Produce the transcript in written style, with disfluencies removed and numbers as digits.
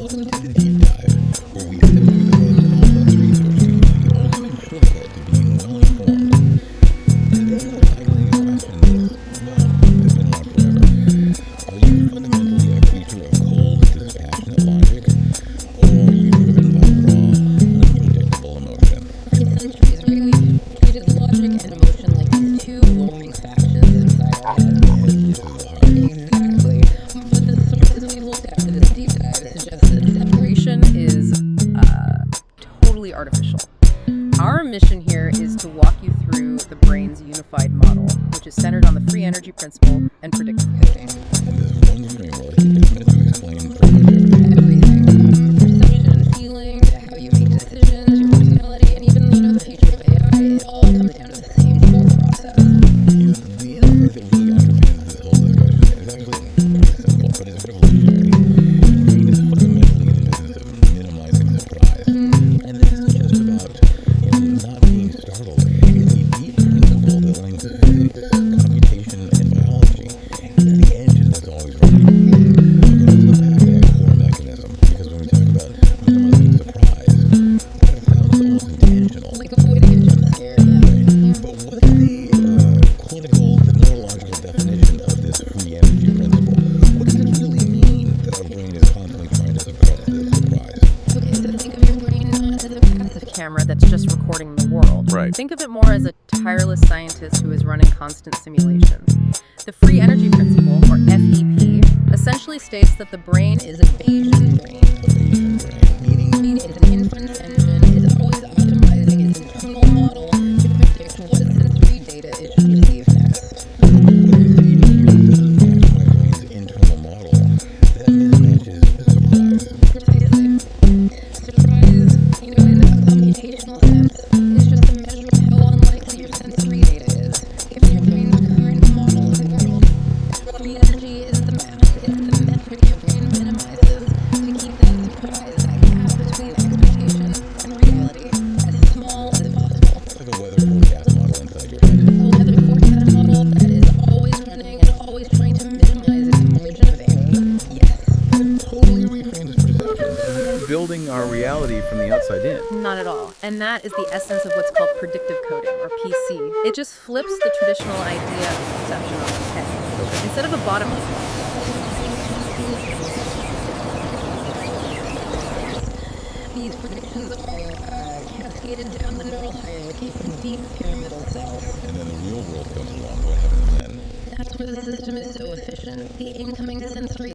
Welcome to the Deep Dive, where we sift through the most research to give you the ultimate shortcut to being well informed. Today we're tackling a question that's, well, has been around forever. Are you fundamentally a creature of cold, dispassionate logic, or are you driven by raw, unpredictable emotion? For centuries, we've treated logic and emotion like these two warring factions inside our heads. This is the heart. Exactly. But the sources we looked at for this deep dive suggest that separation is totally artificial. Our mission here is to walk you through the brain's unified model, which is centered on the free energy principle and predictive coding. And this one framework is meant to explain pretty much Everything from perception, feeling, to how you make decisions, your personality, and even, the future of AI, it all comes down to the same core process. The insight that really underpins this whole discussion is actually pretty simple, but it's revolutionary. The brain is fundamentally in the business of minimizing surprise. And this isn't just about not being startled. It's a deep principle that links physics, computation, and biology. It's the engine that's always running. Okay, let's unpack that core mechanism, because when we talk about minimizing surprise, that sounds almost intentional. Like avoiding a jump scare, yeah. Right. But what's the neurological definition of this free energy principle? What does it really mean that our brain is constantly trying to suppress this surprise? Okay, so think of your brain not as a passive camera that's just recording the world. Right. Think of it more as a tireless scientist who is running constant simulations. The free energy principle, or FEP, essentially states that the brain is a Bayesian brain. A Bayesian brain, meaning It's an inference engine. It's always optimizing its internal model to predict what sensory data it should receive next. what I'm seeing here doesn't match my brain's internal model. That mismatches surprise. Precisely. Surprise, in a computational sense, is just a measure of how unlikely your sensory data is, given your brain's current model of the world. Free energy is the math. It's the metric your brain minimizes to keep that surprise, that gap between expectation and reality, as small as possible. It's like a weather forecast model inside your head. A weather forecast model that is always running and always trying to minimize its margin of error. Yes. It totally reframes perception. Building our reality from the outside in. Not at all. And that is the essence of what's called predictive coding, or PC. It just flips the traditional idea of perception on its head. Instead of a bottom-up these predictions are cascaded down the neural hierarchy from deep pyramidal cells. And then the real world comes along. What happens then? That's where the system is so efficient. The incoming sensory